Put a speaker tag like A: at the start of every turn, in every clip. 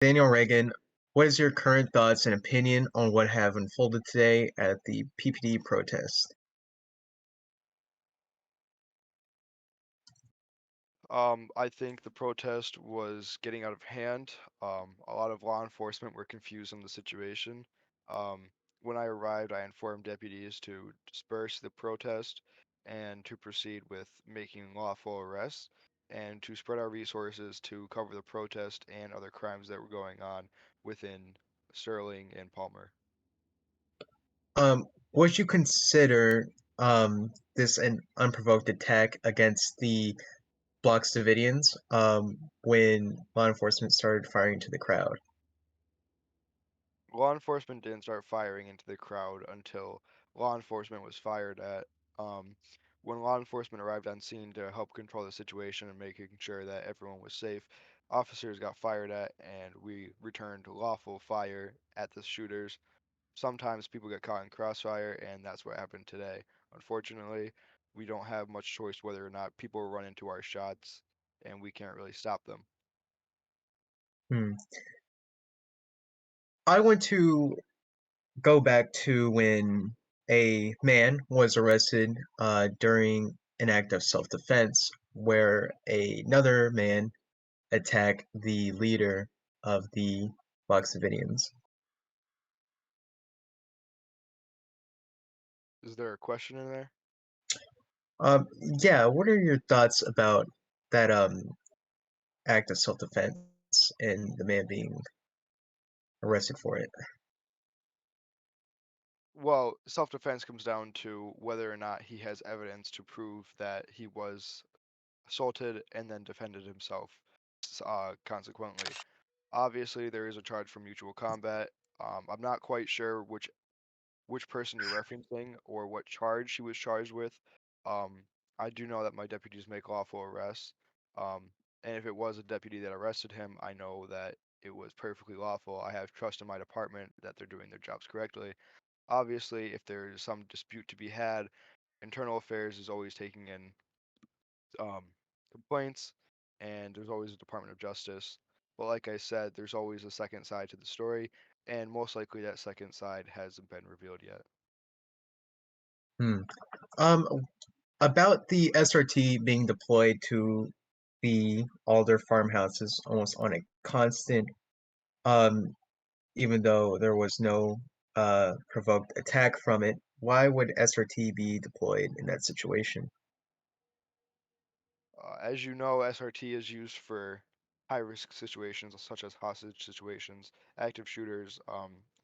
A: Daniel Reagan, what is your current thoughts and opinion on what have unfolded today at the PPD protest?
B: I think the protest was getting out of hand. A lot of law enforcement were confused on the situation. When I arrived, I informed deputies to disperse the protest and to proceed with making lawful arrests and to spread our resources to cover the protest and other crimes that were going on within Sterling and Palmer.
A: Would you consider this an unprovoked attack against the Bloc Davidians when law enforcement started firing into the crowd?
B: Law enforcement didn't start firing into the crowd until law enforcement was fired at. Um, when law enforcement arrived on scene to help control the situation and making sure that everyone was safe, officers got fired at, and we returned lawful fire at the shooters. Sometimes people get caught in crossfire, and that's what happened today. Unfortunately, we don't have much choice whether or not people run into our shots, and we can't really stop them.
A: Hmm. I want to go back to when a man was arrested during an act of self-defense where another man attacked the leader of the Bloc Davidians.
B: Is there a question in there?
A: Um, yeah, what are your thoughts about that act of self-defense and the man being arrested for it?
B: Well, self-defense comes down to whether or not he has evidence to prove that he was assaulted and then defended himself, consequently. Obviously, there is a charge for mutual combat. I'm not quite sure which person you're referencing or what charge he was charged with. Um, I do know that my deputies make lawful arrests. Um, and if it was a deputy that arrested him, I know that it was perfectly lawful. I have trust in my department that they're doing their jobs correctly. Obviously, if there is some dispute to be had, internal affairs is always taking in complaints, and there's always a Department of Justice. But like I said, there's always a second side to the story, and most likely that second side hasn't been revealed yet.
A: Hmm. Um, about the SRT being deployed to the Alder farmhouses almost on a constant, um, even though there was no provoked attack from it, why would SRT be deployed in that situation?
B: As you know, SRT is used for high-risk situations such as hostage situations, active shooters,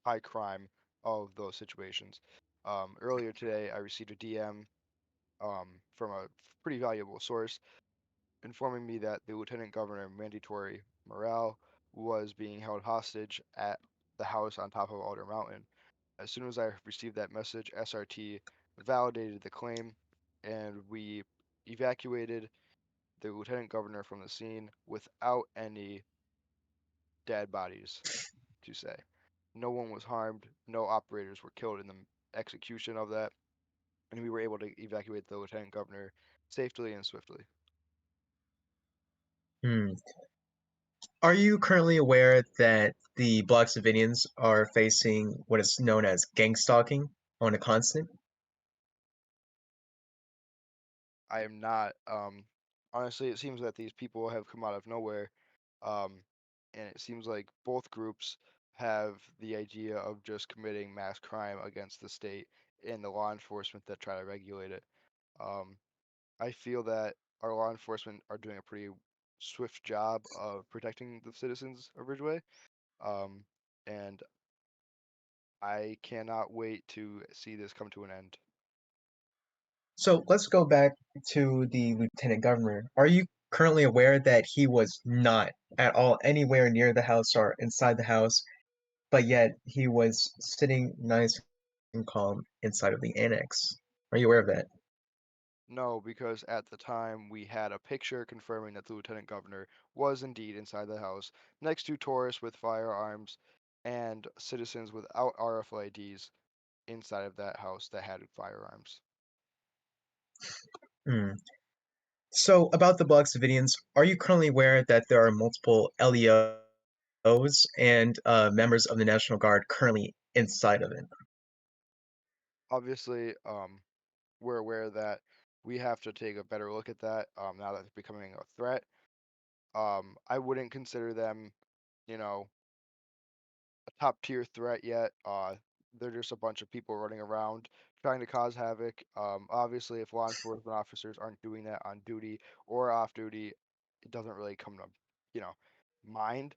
B: high crime, all of those situations. Earlier today, I received a DM from a pretty valuable source informing me that the lieutenant governor, Mandatory Morale, was being held hostage at the house on top of Alder Mountain. As soon as I received that message, SRT validated the claim, and we evacuated the lieutenant governor from the scene without any dead bodies, to say. No one was harmed, no operators were killed in the execution of that, and we were able to evacuate the lieutenant governor safely and swiftly.
A: Hmm. Are you currently aware that the Bloc Davidians are facing what is known as gang stalking on a constant?
B: I am not. Honestly, it seems that these people have come out of nowhere, um, and it seems like both groups have the idea of just committing mass crime against the state and the law enforcement that try to regulate it. Um, I feel that our law enforcement are doing a pretty swift job of protecting the citizens of Ridgeway, um, and I cannot wait to see this come to an end.
A: So let's go back to the lieutenant governor. Are you currently aware that he was not at all anywhere near the house or inside the house, but yet he was sitting nice and calm inside of the annex? Are you aware of that?
B: No, because at the time we had a picture confirming that the lieutenant governor was indeed inside the house, next to tourists with firearms and citizens without RFIDs inside of that house that had firearms.
A: Hmm. So about the Block Davidians, are you currently aware that there are multiple LEOs those and members of the National Guard currently inside of it?
B: Obviously, we're aware that we have to take a better look at that now that they're becoming a threat. I wouldn't consider them, you know, a top tier threat yet. They're just a bunch of people running around trying to cause havoc. Obviously, if law enforcement officers aren't doing that on duty or off duty, it doesn't really come to, you know, mind.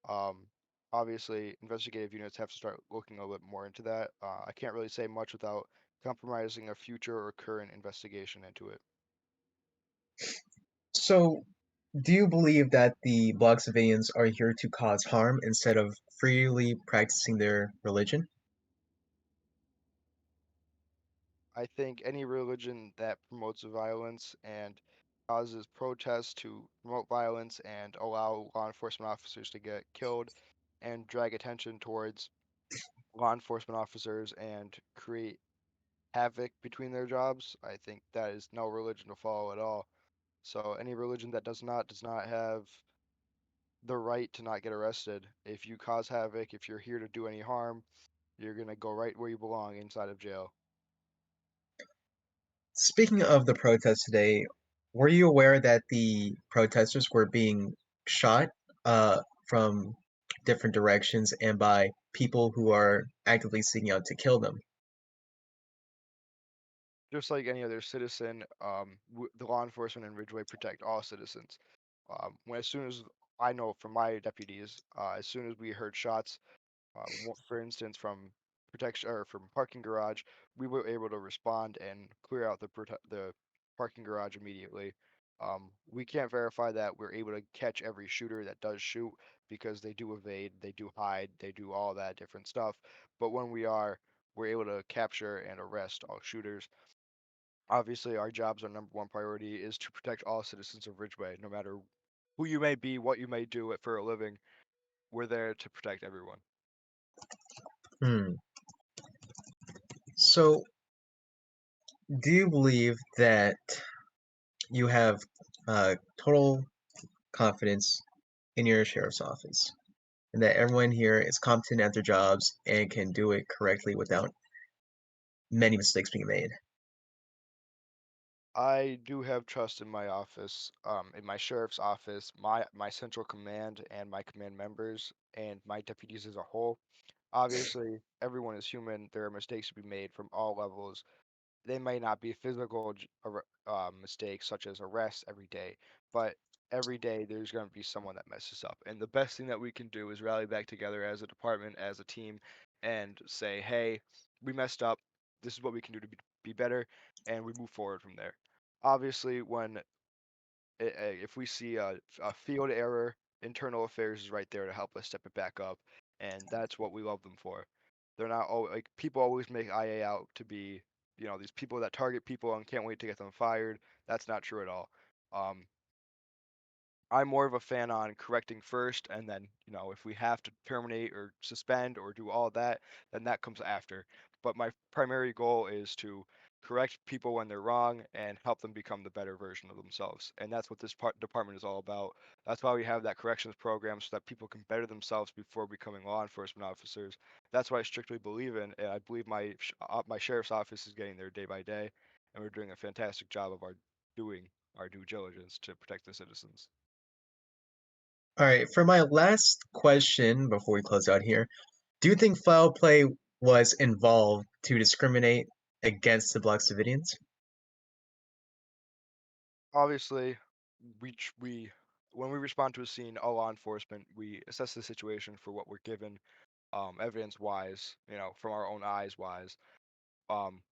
B: Um, Obviously, investigative units have to start looking a little bit more into that. I can't really say much without compromising a future or current investigation into it.
A: So, do you believe that the Black civilians are here to cause harm instead of freely practicing their religion?
B: I think any religion that promotes violence and causes protests to promote violence and allow law enforcement officers to get killed and drag attention towards law enforcement officers and create havoc between their jobs, I think that is no religion to follow at all. So any religion that does not have the right to not get arrested. If you cause havoc, if you're here to do any harm, you're gonna go right where you belong inside of jail.
A: Speaking of the protests today, were you aware that the protesters were being shot from different directions and by people who are actively seeking out to kill them?
B: Just like any other citizen, the law enforcement in Ridgeway protect all citizens. When as soon as I know from my deputies, as soon as we heard shots, for instance, from protection or from parking garage, we were able to respond and clear out the parking garage immediately. We can't verify that we're able to catch every shooter that does shoot because they do evade, they do hide, they do all that different stuff. But when we are, we're able to capture and arrest all shooters. Obviously, our jobs, our number one priority is to protect all citizens of Ridgeway, no matter who you may be, what you may do it for a living. We're there to protect everyone.
A: Hmm. So, do you believe that you have total confidence in your sheriff's office and that everyone here is competent at their jobs and can do it correctly without many mistakes being made?
B: I do have trust in my office, in my sheriff's office, my central command, and my command members, and my deputies as a whole. Obviously, everyone is human. There are mistakes to be made from all levels. They may not be physical mistakes such as arrests every day, but every day there's going to be someone that messes up. And the best thing that we can do is rally back together as a department, as a team, and say, hey, we messed up. This is what we can do to be better, and we move forward from there. Obviously, if we see a field error, internal affairs is right there to help us step it back up, and that's what we love them for. They're not all like people always make IA out to be, these people that target people and can't wait to get them fired. That's not true at all. Um, I'm more of a fan on correcting first, and then, if we have to terminate or suspend or do all that, then that comes after. But my primary goal is to correct people when they're wrong and help them become the better version of themselves. And that's what this department is all about. That's why we have that corrections program so that people can better themselves before becoming law enforcement officers. That's what I strictly believe in, and I believe my sheriff's office is getting there day by day, and we're doing a fantastic job of doing our due diligence to protect the citizens.
A: All right, for my last question before we close out here, do you think foul play was involved to discriminate against the Black civilians?
B: Obviously, we when we respond to a scene, all law enforcement, we assess the situation for what we're given, evidence wise, from our own eyes wise.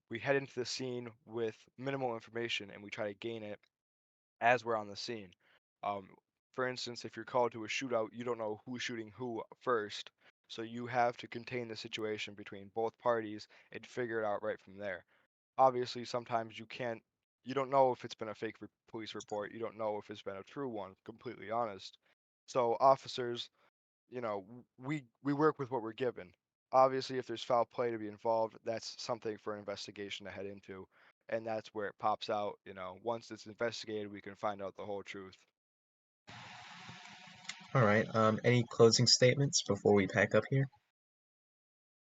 B: We head into the scene with minimal information and we try to gain it as we're on the scene. Um, for instance, if you're called to a shootout, you don't know who's shooting who first, so you have to contain the situation between both parties and figure it out right from there. Obviously, sometimes you don't know if it's been a fake police report, you don't know if it's been a true one, completely honest. So officers, we work with what we're given. Obviously, if there's foul play to be involved, that's something for an investigation to head into, and that's where it pops out. Once it's investigated, we can find out the whole truth.
A: All right. Any closing statements before we pack up here?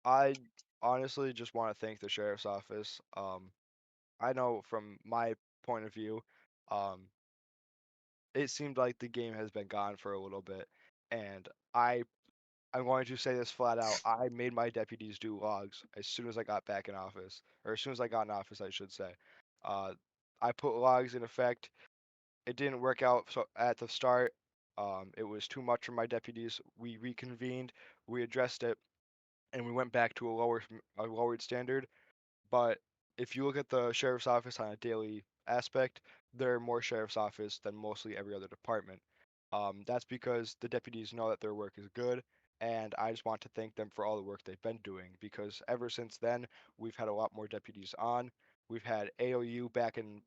B: I honestly just want to thank the sheriff's office. I know from my point of view, um, it seemed like the game has been gone for a little bit, and I'm going to say this flat out. I made my deputies do logs as soon as I got back in office, or as soon as I got in office, I should say. Uh, I put logs in effect. It didn't work out so at the start. It was too much for my deputies. We reconvened, we addressed it, and we went back to a lowered standard. But if you look at the sheriff's office on a daily aspect, there are more sheriff's office than mostly every other department. That's because the deputies know that their work is good, and I just want to thank them for all the work they've been doing. Because ever since then, we've had a lot more deputies on. We've had AOU back in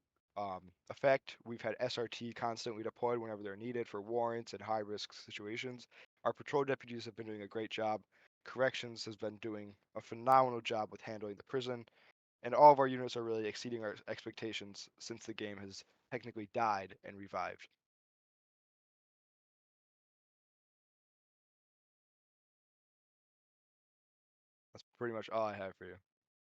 B: effect. We've had SRT constantly deployed whenever they're needed for warrants and high risk situations. Our patrol deputies have been doing a great job. Corrections has been doing a phenomenal job with handling the prison, and all of our units are really exceeding our expectations since the game has technically died and revived. That's pretty much all I have for you.